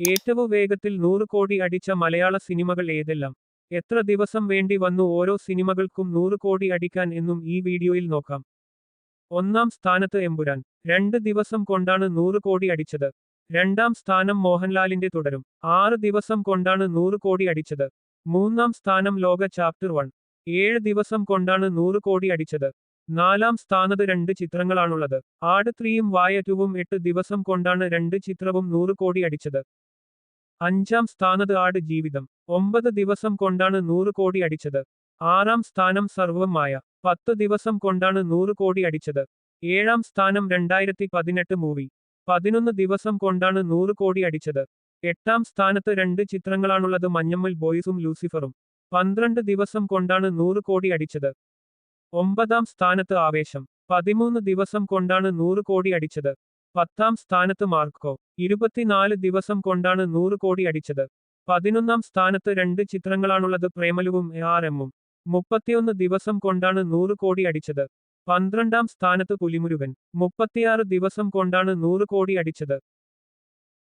ഏറ്റവും വേഗത്തിൽ 100 കോടി അടിച്ച മലയാള സിനിമകൾ ഏതെല്ലാം? എത്ര ദിവസം വേണ്ടി വന്നു ഓരോ സിനിമകൾക്കും 100 കോടി അടിക്കാൻ എന്നും ഈ വീഡിയോയിൽ നോക്കാം. ഒന്നാം സ്ഥാനത്ത് എമ്പുരാൻ. 2 ദിവസം കൊണ്ടാണ് 100 കോടി അടിച്ചത്. രണ്ടാം സ്ഥാനം മോഹൻലാലിന്റെ തുടരും. 6 ദിവസം കൊണ്ടാണ് 100 കോടി അടിച്ചത്. മൂന്നാം സ്ഥാനം ലോക ചാപ്റ്റർ 1. 7 ദിവസം കൊണ്ടാണ് 100 കോടി അടിച്ചത്. നാലാം സ്ഥാനത്ത് 2 ചിത്രങ്ങളാണുള്ളത്. ആട് 3യും വായ 2വും 8 ദിവസം കൊണ്ടാണ് 2 ചിത്രവും 100 കോടി അടിച്ചത്. അഞ്ചാം സ്ഥാനത്ത് ആട് ജീവിതം. 9 ദിവസം കൊണ്ടാണ് 100 കോടി അടിച്ചത്. ആറാം സ്ഥാനം സർവ്വം മായ. 10 ദിവസം കൊണ്ടാണ് 100 കോടി അടിച്ചത്. ഏഴാം സ്ഥാനം 2018 മൂവി. 11 ദിവസം കൊണ്ടാണ് 100 കോടി അടിച്ചത്. എട്ടാം സ്ഥാനത്ത് 2 ചിത്രങ്ങളാണുള്ളത്, മഞ്ഞമ്മൽ ബോയ്സും ലൂസിഫറും. 12 ദിവസം കൊണ്ടാണ് 100 കോടി അടിച്ചത്. ഒമ്പതാം സ്ഥാനത്ത് ആവേശം. 13 ദിവസം കൊണ്ടാണ് 100 കോടി അടിച്ചത്. പത്താം സ്ഥാനത്ത് മാർക്കോ. 24 ദിവസം കൊണ്ടാണ് 100 കോടി അടിച്ചത്. 11ാം സ്ഥാനത്ത് 2 ചിത്രങ്ങളാണുള്ളത്, പ്രേമലുവും ARM-ഉം. 31 ദിവസം കൊണ്ടാണ് 100 കോടി അടിച്ചത്. 12ാം സ്ഥാനത്ത് പുലിമുരുകൻ. 36 ദിവസം കൊണ്ടാണ് 100 കോടി അടിച്ചത്.